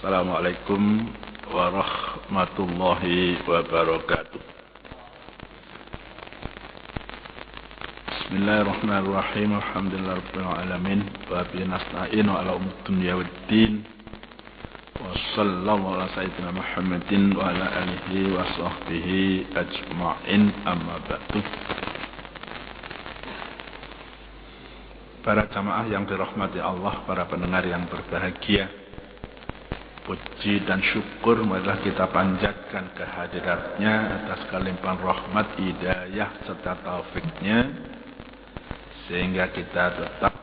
Assalamualaikum warahmatullahi wabarakatuh. Bismillahirrahmanirrahim. Alhamdulillahirabbil alamin. Wa bihi nasta'inu ala umuri dunya waddin. Wa sallallahu ala sayyidina Muhammadin wa ala alihi wa sahbihi ajma'in. Amma ba'du. Para jamaah yang dirahmati Allah, para pendengar yang berbahagia, puji dan syukur marilah kita panjatkan kehadiratnya atas kelimpahan rahmat, hidayah serta taufiknya, sehingga kita tetap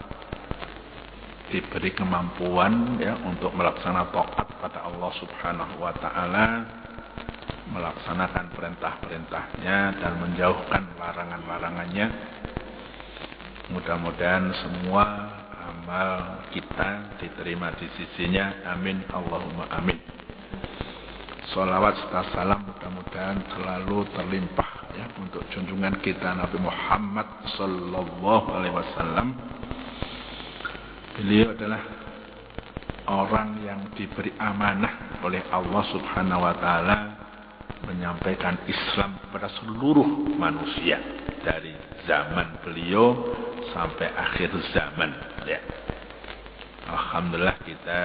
diberi kemampuan untuk melaksanakan taat pada Allah Subhanahu wa taala, melaksanakan perintah-perintahnya dan menjauhkan larangan-larangannya. Mudah-mudahan semua amal kita diterima di sisinya. Amin Allahumma amin. Sholawat serta salam mudah-mudahan selalu terlimpah untuk junjungan kita Nabi Muhammad sallallahu alaihi wasallam. Beliau adalah orang yang diberi amanah oleh Allah Subhanahu wa taala menyampaikan Islam kepada seluruh manusia dari zaman beliau sampai akhir zaman. Alhamdulillah kita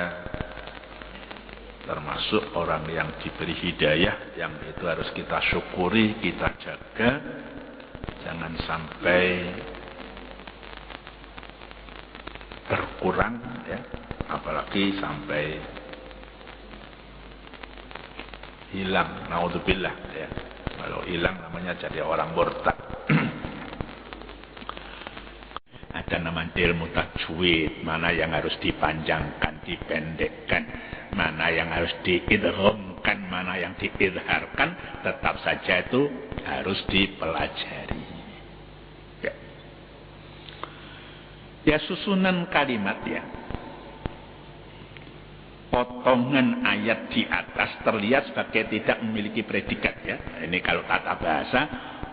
termasuk orang yang diberi hidayah, yang itu harus kita syukuri, kita jaga, jangan sampai berkurang, apalagi sampai hilang. Naudzubillah, kalau hilang namanya jadi orang murtad. Ada nama ilmu tajwid, mana yang harus dipanjangkan, dipendekkan, mana yang harus diidghamkan, mana yang diidharkan, tetap saja itu harus dipelajari. Ya susunan kalimat potongan ayat di atas terlihat sebagai tidak memiliki predikat Ini kalau tata bahasa,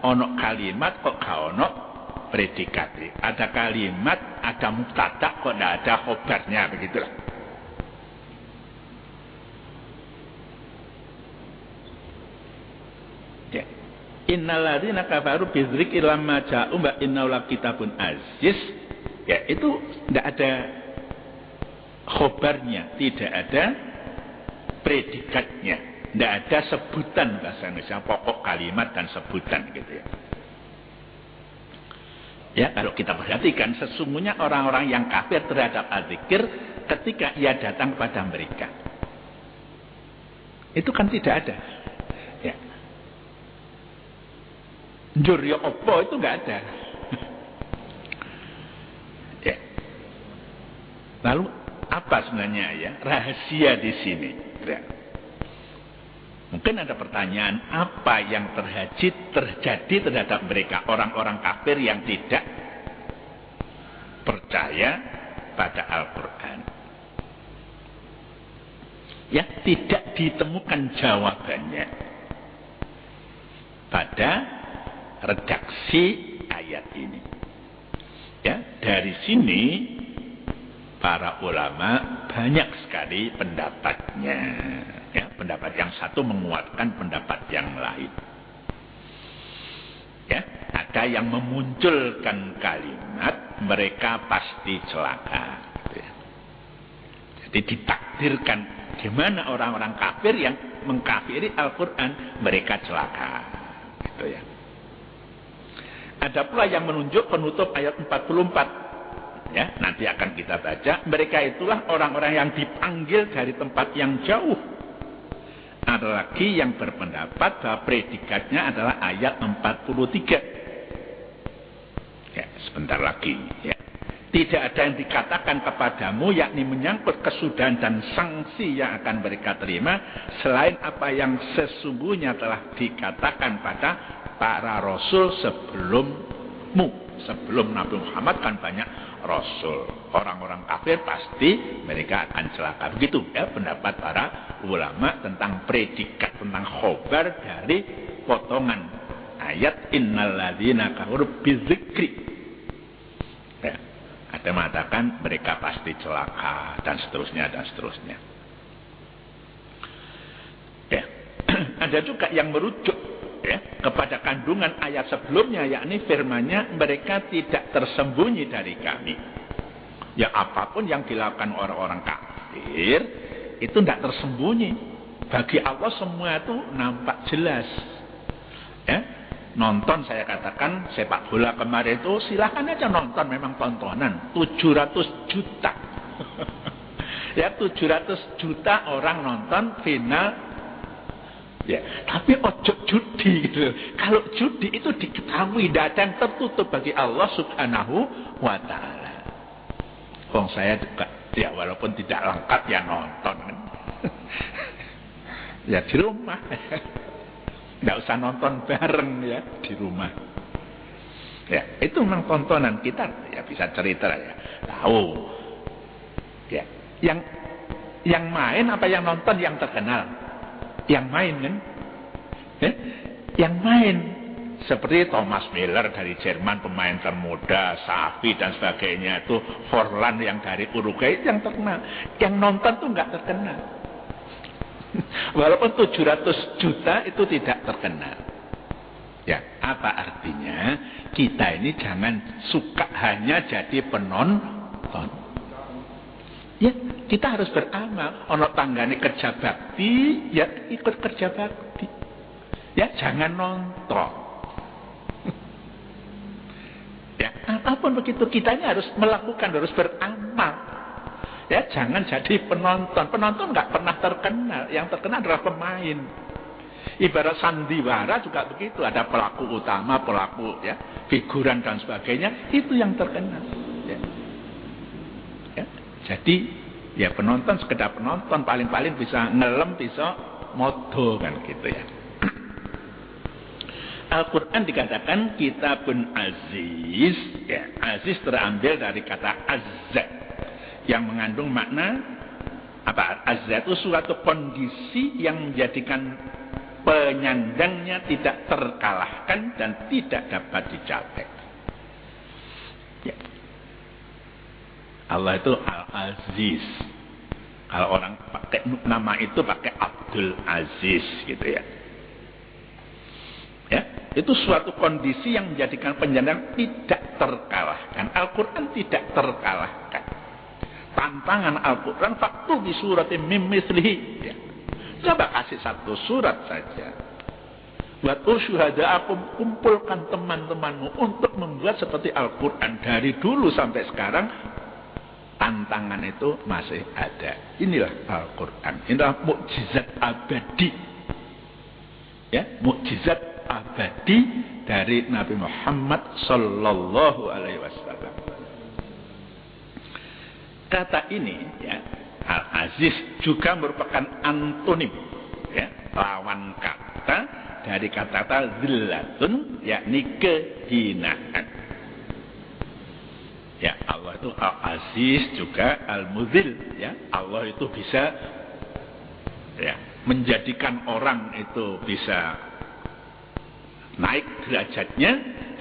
ono kalimat kok gak ono predikat. Ada kalimat, ada mubtada kok tidak ada khobarnya, begitulah. Innalladzina kafaru bidzikri lamma ja'u wa innahu lakitabun aziz. Itu tidak ada khobarnya, tidak ada predikatnya, tidak ada sebutan bahasa Indonesia, pokok kalimat dan sebutan gitu kalau kita perhatikan, sesungguhnya orang-orang yang kafir terhadap adzikir ketika ia datang kepada mereka, itu kan tidak ada. Njur ya opo itu enggak ada. Lalu apa sebenarnya rahasia di sini? Mungkin ada pertanyaan, apa yang terjadi terhadap mereka, orang-orang kafir yang tidak percaya pada Al-Quran? Tidak ditemukan jawabannya pada redaksi ayat ini. Dari sini para ulama banyak sekali pendapatnya. Pendapat yang satu menguatkan pendapat yang lain. Ada yang memunculkan kalimat mereka pasti celaka. Jadi ditakdirkan gimana orang-orang kafir yang mengkafiri Al-Quran, mereka celaka. Ada pula yang menunjuk penutup ayat 44. Nanti akan kita baca. Mereka itulah orang-orang yang dipanggil dari tempat yang jauh. Ada lagi yang berpendapat bahwa predikatnya adalah ayat 43. Sebentar lagi. Tidak ada yang dikatakan kepadamu, yakni menyangkut kesudahan dan sanksi yang akan mereka terima, selain apa yang sesungguhnya telah dikatakan pada para rasul sebelummu. Sebelum Nabi Muhammad kan banyak rasul. Orang-orang kafir pasti mereka akan celaka. Begitu pendapat para ulama tentang predikat, tentang khobar dari potongan ayat innalladzina kafaru bidzikri. Ada mengatakan mereka pasti celaka dan seterusnya dan seterusnya. Ada juga yang merujuk ya, kepada kandungan ayat sebelumnya, yakni firman-Nya, mereka tidak tersembunyi dari kami. Ya, apapun yang dilakukan orang-orang kafir itu tidak tersembunyi. Bagi Allah semua itu nampak jelas. Ya, nonton saya katakan sepak bola kemarin itu silahkan aja nonton, memang tontonan 700 juta. Ya, 700 juta orang nonton final. Ya, tapi ojo judi gitu. Kalau judi itu diketahui tidak ada yang tertutup bagi Allah Subhanahu wa taala. Wong saya juga ya walaupun tidak lengkap ya nonton. Ya di rumah. Nggak usah nonton bareng ya di rumah. Ya, itu memang tontonan kita ya, bisa cerita ya. Tahu. Ya, yang main apa yang nonton yang terkenal? Yang main kan? Yang main seperti Thomas Müller dari Jerman, pemain termuda, Xavi dan sebagainya, itu Forlan yang dari Uruguay, itu yang terkenal. Yang nonton tuh nggak terkenal. Walaupun 700 juta itu tidak terkenal. Ya, apa artinya? Kita ini jangan suka hanya jadi penonton. Ya, kita harus beramal. Ono tanggane kerja bakti, ya ikut kerja bakti. Ya, jangan nonton. Ya, apapun begitu, kita ini harus melakukan, harus beramal. Ya, jangan jadi penonton. Penonton nggak pernah terkenal. Yang terkenal adalah pemain. Ibarat sandiwara juga begitu. Ada pelaku utama, pelaku ya, figuran dan sebagainya. Itu yang terkenal. Ya. Ya. Jadi ya penonton sekedar penonton, paling-paling bisa ngelem, bisa modo kan gitu ya. Al-Quran dikatakan kitabun aziz. Ya, aziz terambil dari kata azza, yang mengandung makna apa? Azza itu suatu kondisi yang menjadikan penyandangnya tidak terkalahkan dan tidak dapat dicapai. Ya. Allah itu Al-Aziz. Kalau orang pakai nama itu pakai Abdul Aziz gitu ya. Ya, itu suatu kondisi yang menjadikan penyandang tidak terkalahkan. Al-Quran tidak terkalahkan. Tantangan Al-Quran faktu di suratin mim mislihi. Ya. Coba kasih satu surat saja. Buat syuhada'akum, kumpulkan teman-temanmu untuk membuat seperti Al-Quran dari dulu sampai sekarang. Tantangan itu masih ada. Inilah Al-Quran. Inilah mukjizat abadi. Ya, mukjizat abadi dari Nabi Muhammad sallallahu alaihi wasallam. Kata ini ya, Al-Aziz juga merupakan antonim ya, lawan kata dari kata zillatun, yakni kehinaan. Ya, Allah itu Al-Aziz juga Al-Mudhil ya. Allah itu bisa ya, menjadikan orang itu bisa naik derajatnya,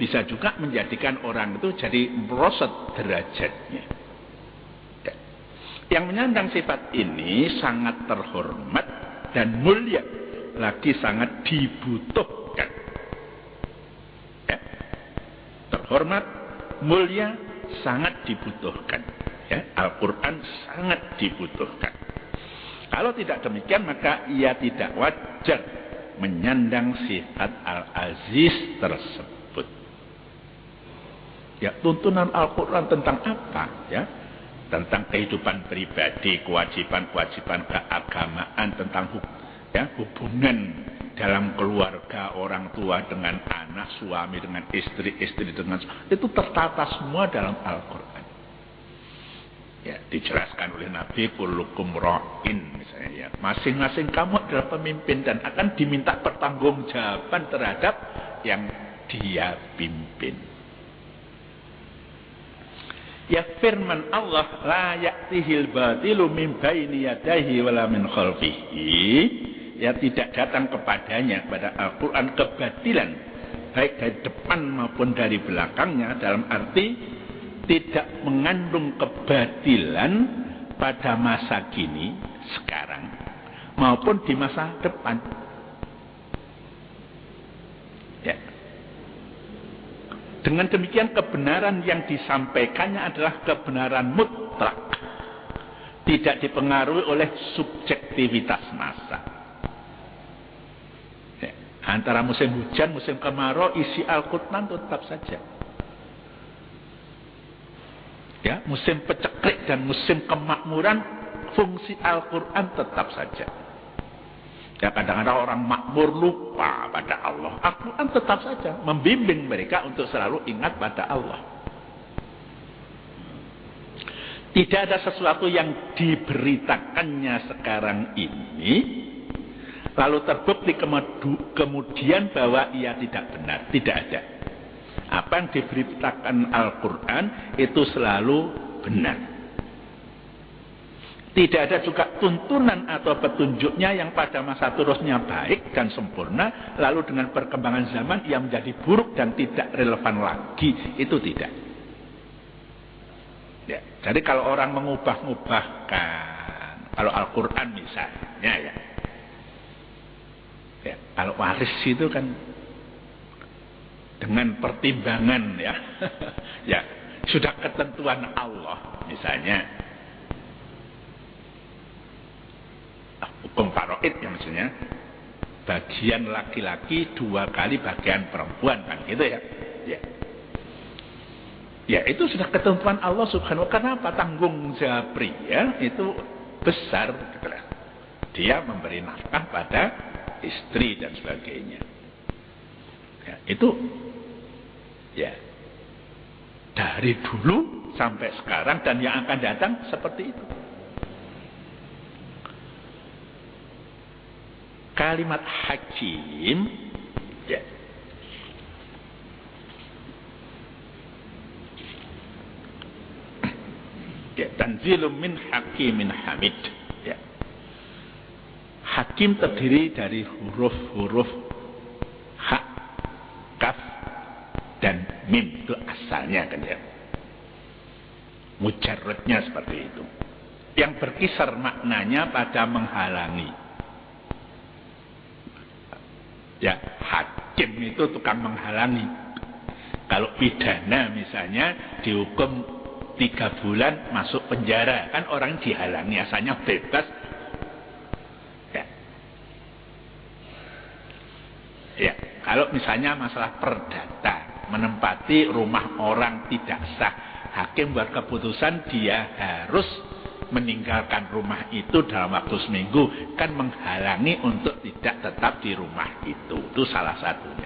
bisa juga menjadikan orang itu jadi merosot derajatnya. Yang menyandang sifat ini sangat terhormat dan mulia, lagi sangat dibutuhkan. Ya. Terhormat, mulia, sangat dibutuhkan. Ya. Al-Quran sangat dibutuhkan. Kalau tidak demikian, maka ia tidak wajar menyandang sifat Al-Aziz tersebut. Ya, tuntunan Al-Quran tentang apa? Ya. Tentang kehidupan pribadi, kewajiban-kewajiban keagamaan, tentang ya, hubungan dalam keluarga, orang tua dengan anak, suami dengan istri, istri dengan itu tertata semua dalam Al-Quran. Ya, dijelaskan oleh Nabi, kullukum ra'in misalnya ya. Masing-masing kamu adalah pemimpin dan akan diminta pertanggungjawaban terhadap yang dia pimpin. Ya, firman Allah, la ya'tihil batilu min baini yadayhi wala min khalfihi. Ya, tidak datang kepadanya pada Al-Quran kebatilan, baik dari depan maupun dari belakangnya, dalam arti tidak mengandung kebatilan pada masa kini sekarang maupun di masa depan. Dengan demikian kebenaran yang disampaikannya adalah kebenaran mutlak, tidak dipengaruhi oleh subjektivitas massa. Antara musim hujan, musim kemarau, isi Al-Quran tetap saja. Ya, musim peceklik dan musim kemakmuran, fungsi Al-Quran tetap saja. Ya, kadang-kadang orang makmur lupa pada Allah. Al-Quran tetap saja membimbing mereka untuk selalu ingat pada Allah. Tidak ada sesuatu yang diberitakannya sekarang ini, lalu terbukti kemudian bahwa ia tidak benar. Tidak ada. Apa yang diberitakan Al-Quran itu selalu benar. Tidak ada juga tuntunan atau petunjuknya yang pada masa terusnya baik dan sempurna, lalu dengan perkembangan zaman ia menjadi buruk dan tidak relevan lagi. Itu tidak. Ya, jadi kalau orang mengubah-ubahkan, kalau Al-Quran misalnya ya, kalau waris itu kan dengan pertimbangan ya, ya sudah ketentuan Allah misalnya. Hukum faraid ya maksudnya bagian laki-laki 2 kali bagian perempuan kan gitu ya. Ya itu sudah ketentuan Allah Subhanahu wa ta'ala. Kenapa tanggung jawab pria itu besar gitu lah. Dia memberi nafkah pada istri dan sebagainya. Ya, itu ya dari dulu sampai sekarang dan yang akan datang seperti itu. Kalimat hakim ya, ya tanzilum min hakimin hamid ya. Hakim terdiri dari huruf-huruf ha, kaf dan mim, itu asalnya kan ya. Mujarradnya seperti itu. Yang berkisar maknanya pada menghalangi. Ya, hakim itu tukang menghalangi. Kalau pidana misalnya dihukum 3 bulan masuk penjara, kan orang dihalangi, asalnya bebas. Ya. Ya, kalau misalnya masalah perdata, menempati rumah orang tidak sah, hakim buat keputusan dia harus meninggalkan rumah itu dalam waktu seminggu, kan menghalangi untuk tidak tetap di rumah itu. Itu salah satunya.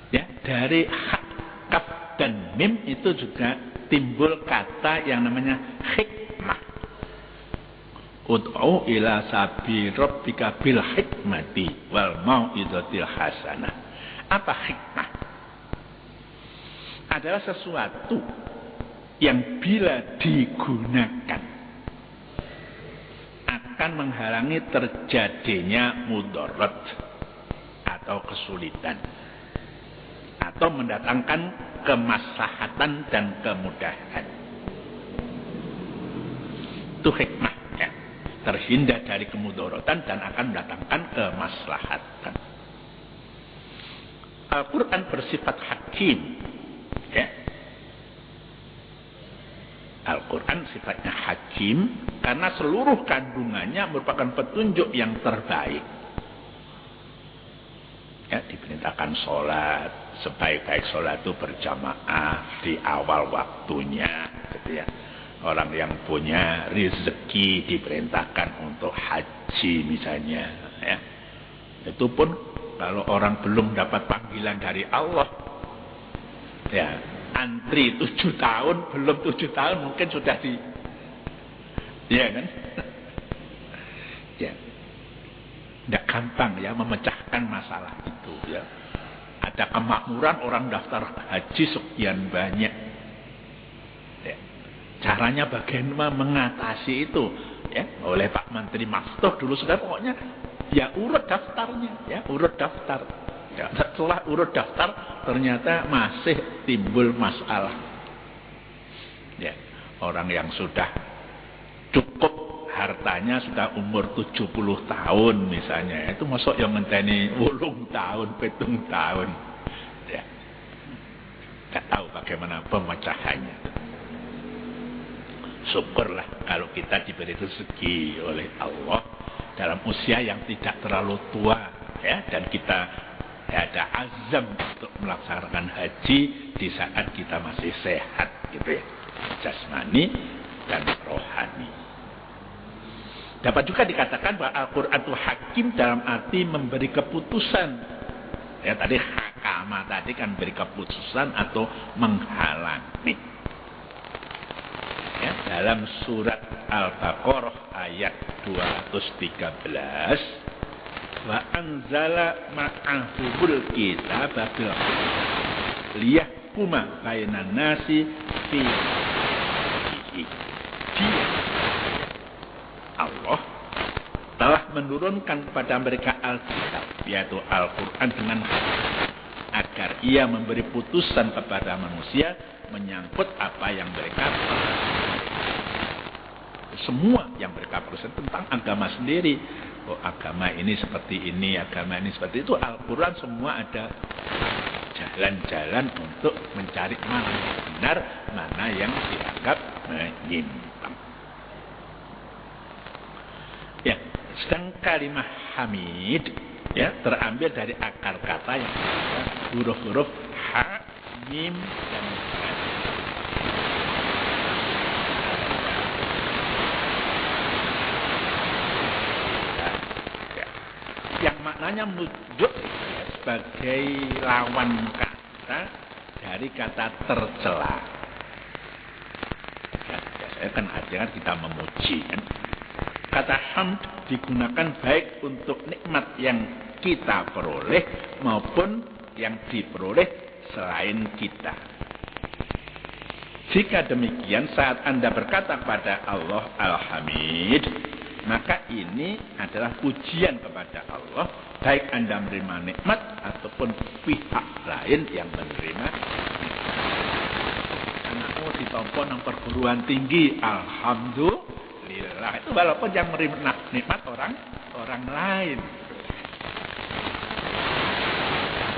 Ya, dari hak, kaf dan mim itu juga timbul kata yang namanya hikmah. Ud'u ila sabi rabbika bil hikmati wal mau'izatil hasanah. Apa hikmah? Adalah sesuatu yang bila digunakan akan menghalangi terjadinya mudarat atau kesulitan atau mendatangkan kemaslahatan dan kemudahan. Itu hikmah ya. Terhindar dari kemudaratan dan akan mendatangkan kemaslahatan. Al-Quran bersifat hakim ya. Al-Quran sifatnya hakim karena seluruh kandungannya merupakan petunjuk yang terbaik. Ya, diperintahkan sholat, sebaik-baik sholat itu berjamaah di awal waktunya, gitu ya. Orang yang punya rezeki diperintahkan untuk haji misalnya, ya. Itu pun kalau orang belum dapat panggilan dari Allah, ya. Antri 7 tahun, belum 7 tahun mungkin sudah ya kan? Ya. Tidak gampang ya memecahkan masalah itu ya. Ada kemakmuran orang daftar haji sekian banyak. Ya. Caranya bagaimana mengatasi itu ya, oleh Pak Menteri Maftuh dulu sudah pokoknya ya urut daftarnya ya, urut daftar. Ya, setelah urut daftar ternyata masih timbul masalah. Ya, orang yang sudah cukup hartanya sudah umur 70 tahun misalnya, itu masuk yang ngenteni 8 tahun, 7 tahun. bagaimana pemecahannya. Syukurlah kalau kita diberi rezeki oleh Allah dalam usia yang tidak terlalu tua, ya, dan kita ada azam untuk melaksanakan haji di saat kita masih sehat, gitu ya, jasmani dan rohani. Dapat juga dikatakan bahwa Al-Quran itu hakim dalam arti memberi keputusan. Ya, tadi hakama tadi kan beri keputusan atau menghalangi. Ya, dalam surat Al-Baqarah ayat 213, wa anzala ma'ahumul kitaba bil haqq liyahkuma bainan nasi fi Allah telah menurunkan kepada mereka Alkitab, yaitu Al-Quran, dengan agar ia memberi putusan kepada manusia menyangkut apa yang mereka semua yang mereka persen tentang agama sendiri. Oh, agama ini seperti ini, agama ini seperti itu. Al-Quran semua ada jalan-jalan untuk mencari mana yang benar, mana yang dianggap menyimpang. Ya, sedang kalimat hamid, ya, terambil dari akar kata yang ada huruf-huruf ha, mim, dan dan. Ya. Yang maknanya mujuk sebagai lawan kata dari kata tercela. Ya, biasanya kan artinya kita memuji, kan. Kata hamd digunakan baik untuk nikmat yang kita peroleh maupun yang diperoleh selain kita. Jika demikian, saat Anda berkata kepada Allah Al-Hamid, maka ini adalah pujian kepada Allah, baik Anda menerima nikmat ataupun pihak lain yang menerima nikmat. Anakmu ditompo nang perguruan tinggi, alhamdulillah. Itu walaupun yang menerima nikmat orang lain.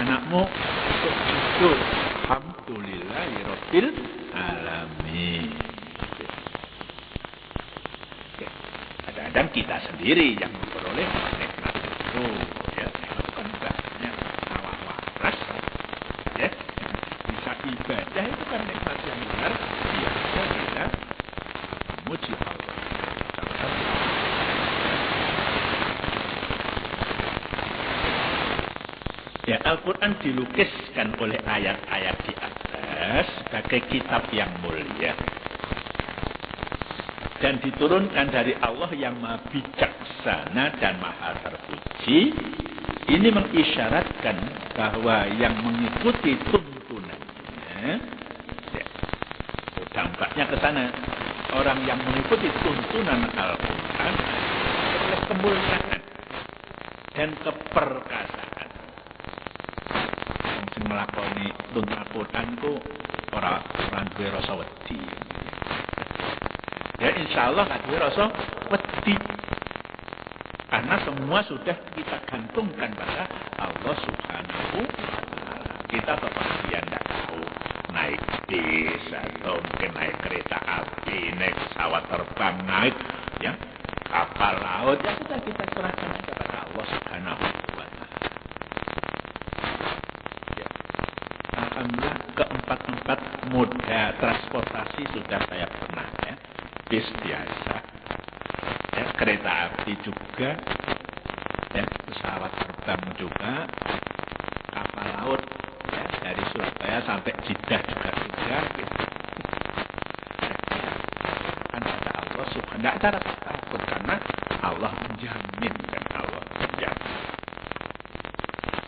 Anakmu untuk syukur, alhamdulillahirabbil alamin. Kadang-kadang kita sendiri yang memperoleh nikmat itu, ya, nikmat kan banyak, awal waras, ya, bisa ibadah itu kan nikmat yang luar biasa. Kita memuji Allah. Ya, Al-Quran dilukiskan oleh ayat-ayat di atas sebagai kitab yang mulia dan diturunkan dari Allah yang maha bijaksana dan maha terpuji. Ini mengisyaratkan bahwa yang mengikuti tuntunannya, ya, dampaknya ke sana. Orang yang mengikuti tuntunan Al-Quran adalah kemuliaan dan keperkasaan. Melakoni tuntunan Al-Quran itu orang duwe rasa wedi. Ya, insya Allah nggak duwe rasa wedi, karena semua sudah kita gantungkan pada Allah Subhanahu wa Ta'ala. Kita kepastian tidak tahu naik bis atau mungkin naik kereta api, naik pesawat terbang, naik, ya, kapal laut, ya sudah kita serahkan kepada Allah Subhanahu wa Ta'ala. Alhamdulillah, keempat moda transportasi sudah saya pernah, ya. Bis biasa, ya, kereta api juga, ya, pesawat terbang juga, kapal laut, ya, dari Surabaya sampai Jeddah juga sudah, gitu. Kan kata Allah Subhanahu, tidak ada rasa takut karena Allah menjamin, dan Allah menjamin.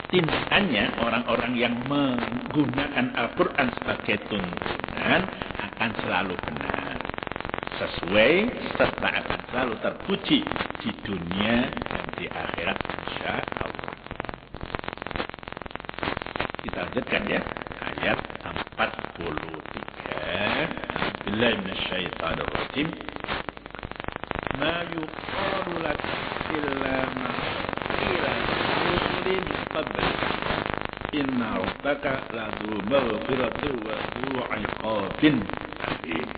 Tindakannya orang-orang yang menggunakan Al-Quran sebagai tuntunan akan selalu benar, sesuai, serta akan selalu terpuji di dunia dan di akhirat, insya Allah. Kita lanjutkan, ya, ayat 43. Billahi minasyaitonir rajim. Ma yuqalu lak illa ma qila rusulin qabl. Inna rabbaka ladzu maghfiratin wa dzu 'iqabin alim.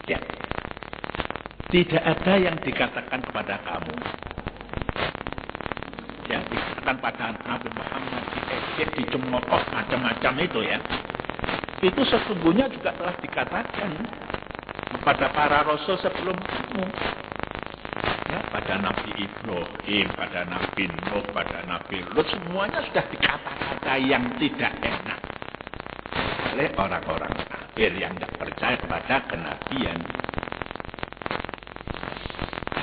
Ya. Tidak ada yang dikatakan kepada kamu. Ya, dikatakan pada Nabi Muhammad diejek, dicemooh, macam-macam itu ya. Itu sesungguhnya juga telah dikatakan kepada para rasul sebelum kamu. Ya, pada Nabi Ibrahim, pada Nabi Nuh, pada Nabi Lut, semuanya sudah dikata-kata yang tidak enak oleh orang-orang kafir yang tidak percaya kepada kenabian.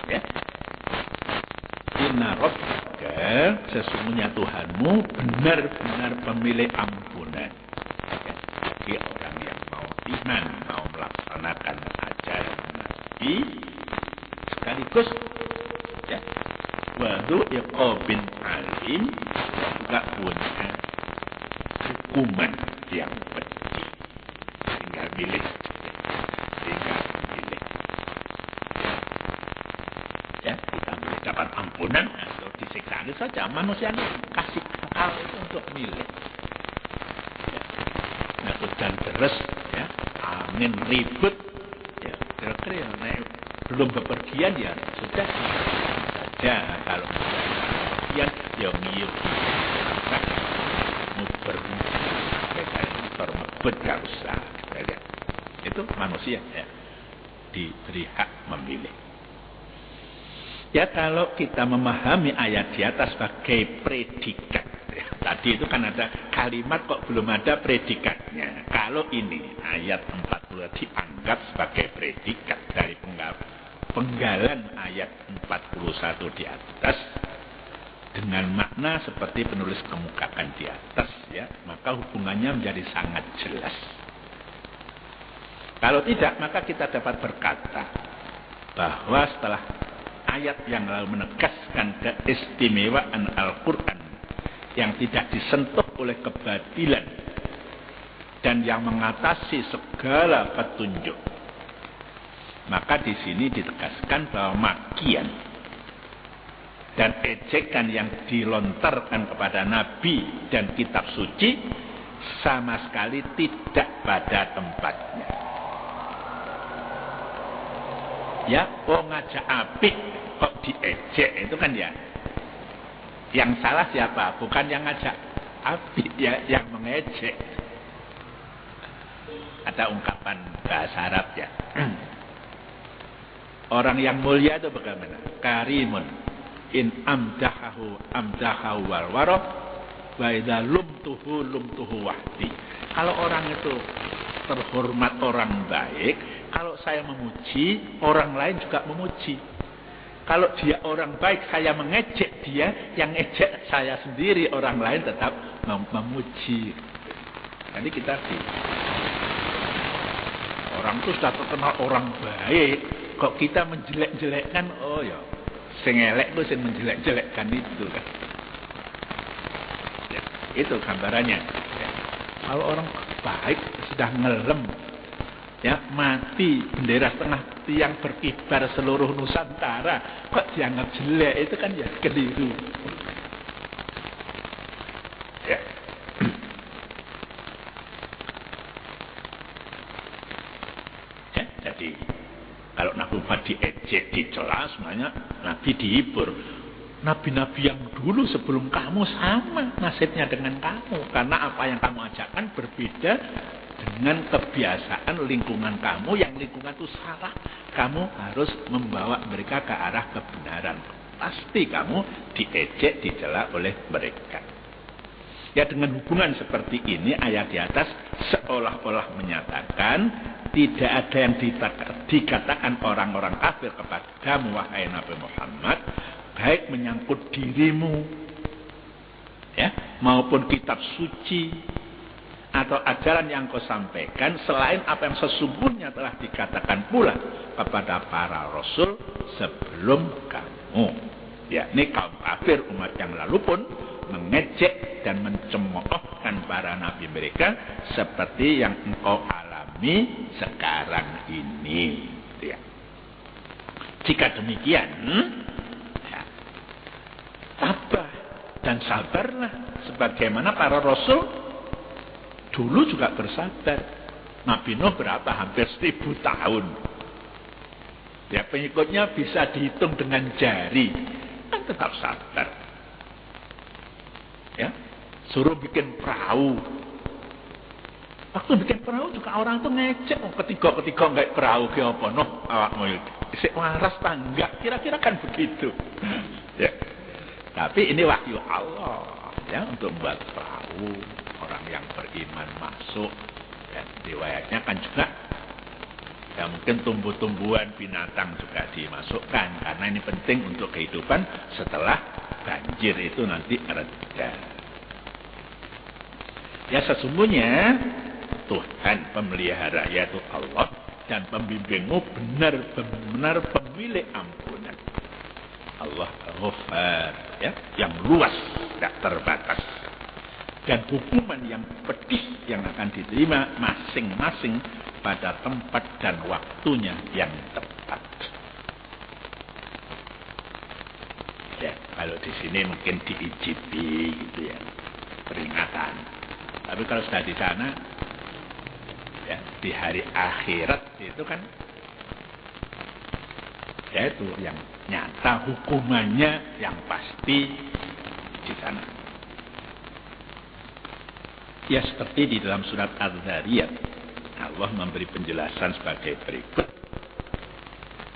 Ya. Inna rabbaka, sesungguhnya Tuhanmu benar-benar pemilik ampunan. Ya. Bagi orang yang mau iman, mau melaksanakan ajaran Nabi, sekaligus ya, wa dzu iqabin alim, juga punya hukuman yang pedih. Tinggal milih. Ya, kita boleh dapat ampunan atau disiksa. Itu saja manusia ini kasih akal untuk milih. Ya. Nah, hujan deras, ya, angin ribut, ya, kira-kira belum bepergian ya sudah saja. Kalau bepergian ya ngiyup, motor ngebut gak usah. Ya. Itu manusia ya, diberi hak memilih. Ya, kalau kita memahami ayat di atas sebagai predikat. Ya, tadi itu kan ada kalimat kok belum ada predikatnya. Kalau ini ayat 40 dianggap sebagai predikat dari penggalan ayat 41 di atas dengan makna seperti penulis kemukakan di atas, ya, maka hubungannya menjadi sangat jelas. Kalau tidak, maka kita dapat berkata bahwa setelah ayat yang lalu menegaskan keistimewaan Al-Quran yang tidak disentuh oleh kebatilan dan yang mengatasi segala petunjuk, maka di sini ditegaskan bahwa makian dan ejekan yang dilontarkan kepada Nabi dan kitab suci sama sekali tidak pada tempatnya. Ya, ngajak apik kok diejek, itu kan ya. Yang salah siapa? Bukan yang ngajak apik, ya, yang mengejek. Ada ungkapan bahasa Arab ya. Orang yang mulia itu bagaimana? Karimun in amdahahu wal warah wa idza lumtuhu wahdi. Kalau orang itu terhormat, orang baik, kalau saya memuji, orang lain juga memuji. Kalau dia orang baik, saya mengejek dia, yang ejek saya sendiri, orang lain tetap memuji. Jadi kita orang itu sudah terkenal orang baik, kok kita menjelek-jelekkan, oh ya, sing elek itu sing menjelek-jelekkan itu kan. Ya, itu gambarannya. Ya. Kalau orang baik sudah ngelem, ya, mati bendera setengah tiang berkibar seluruh Nusantara, kok dianggap jelek, itu kan ya keliru. Ya. Ya, jadi kalau Nabi Muhammad diejek, dicela, semuanya Nabi dihibur. Nabi-nabi yang dulu sebelum kamu sama nasibnya dengan kamu, karena apa yang kamu ajarkan berbeda dengan kebiasaan lingkungan kamu, yang lingkungan itu salah. Kamu harus membawa mereka ke arah kebenaran. Pasti kamu diejek, dicela oleh mereka. Ya, dengan hubungan seperti ini, ayat di atas seolah-olah menyatakan tidak ada yang dikatakan orang-orang kafir kepadamu, wahai Nabi Muhammad, baik menyangkut dirimu, ya, maupun kitab suci atau ajaran yang kau sampaikan, selain apa yang sesungguhnya telah dikatakan pula kepada para rasul sebelum kamu. Ya, ini kaum kafir umat yang lalu pun mengejek dan mencemoohkan para nabi mereka seperti yang engkau alami sekarang ini. Ya. Jika demikian, ya, tabah dan sabarlah sebagaimana para rasul dulu juga bersabar. Nabi Nuh berapa? Hampir 1000 tahun. Ya, pengikutnya bisa dihitung dengan jari, kan tetap sabar. Ya, suruh bikin perahu. Waktu bikin perahu juga orang tuh ngecek, ketiga nggak perahu ke apa? Noh, awakmu isik waras tangga, kira-kira kan begitu. Ya. Tapi ini wahyu Allah, ya, untuk membuat perahu. Orang yang beriman masuk. Ya, riwayatnya kan juga, ya mungkin tumbuh-tumbuhan binatang juga dimasukkan, karena ini penting untuk kehidupan setelah banjir itu nanti reda. Ya, sesungguhnya Tuhan pemelihara yaitu Allah dan pembimbingmu benar-benar pemilik ampunan. Allah Al-Ghaffar, ya, yang luas, tidak terbatas. Dan hukuman yang pedih yang akan diterima masing-masing pada tempat dan waktunya yang tepat. Ya, kalau di sini mungkin diijibi gitu ya, peringatan. Tapi kalau sudah di sana, ya, di hari akhirat itu kan, ya itu yang nyata hukumannya yang pasti di sana. Ya, seperti di dalam surat Az-Zariyat, Allah memberi penjelasan sebagai berikut.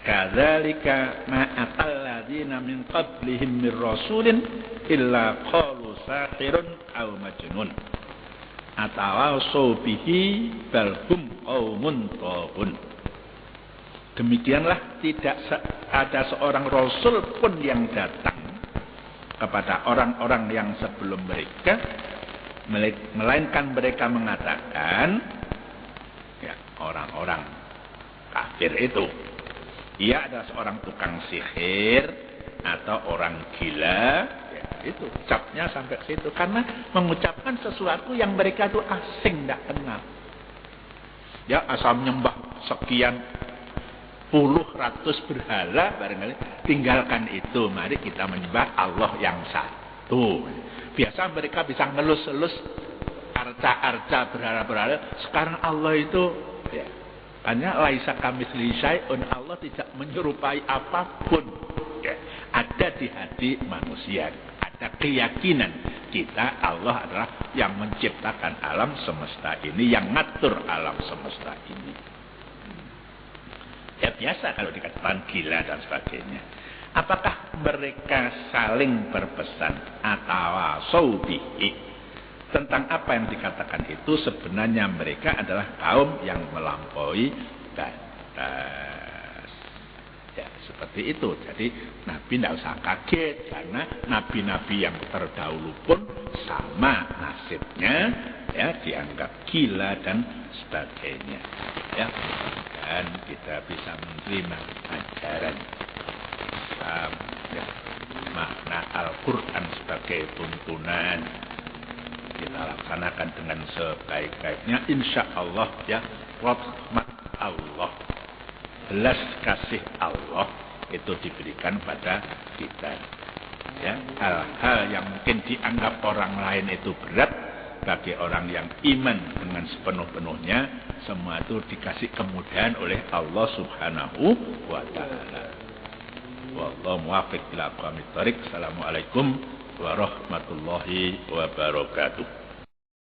Kadzalika ma atal ladzina min qablihim mir rasulin illa qalu sahirun aw majnun atawasau bihi bal hum qaumun taghun. Demikianlah tidak ada seorang rasul pun yang datang kepada orang-orang yang sebelum mereka, melainkan mereka mengatakan, ya, orang-orang kafir itu, ia adalah seorang tukang sihir atau orang gila. Ya, itu capnya sampai situ, karena mengucapkan sesuatu yang mereka itu asing, tidak kenal. Ya, asal menyembah sekian puluh ratus berhala barangkali, tinggalkan itu, mari kita menyembah Allah yang satu. Biasa mereka bisa ngelus-elus arca-arca berhala-berhala. Sekarang Allah itu, ya, hanya laisa kamitslihi syai'un, Allah tidak menyerupai apapun. Ya, ada di hati manusia, ada keyakinan kita Allah adalah yang menciptakan alam semesta ini, yang ngatur alam semesta ini. Ya, biasa kalau dikatakan gila dan sebagainya. Apakah mereka saling berpesan atau bihi tentang apa yang dikatakan itu? Sebenarnya mereka adalah kaum yang melampaui batas. Ya, seperti itu. Jadi Nabi tidak usah kaget, karena nabi-nabi yang terdahulu pun sama nasibnya, ya, dianggap gila dan sebagainya. Ya, dan kita bisa menerima ajaran ya, makna Al-Quran sebagai tuntunan, kita laksanakan dengan sebaik-baiknya, insya Allah, ya, rahmat Allah, belas kasih Allah itu diberikan pada kita. Ya, hal-hal yang mungkin dianggap orang lain itu berat, bagi orang yang iman dengan sepenuh-penuhnya, semua itu dikasih kemudahan oleh Allah Subhanahu wa Ta'ala. Wallahu muwaffiq ila aqwamit thoriq. Assalamualaikum warahmatullahi wabarakatuh.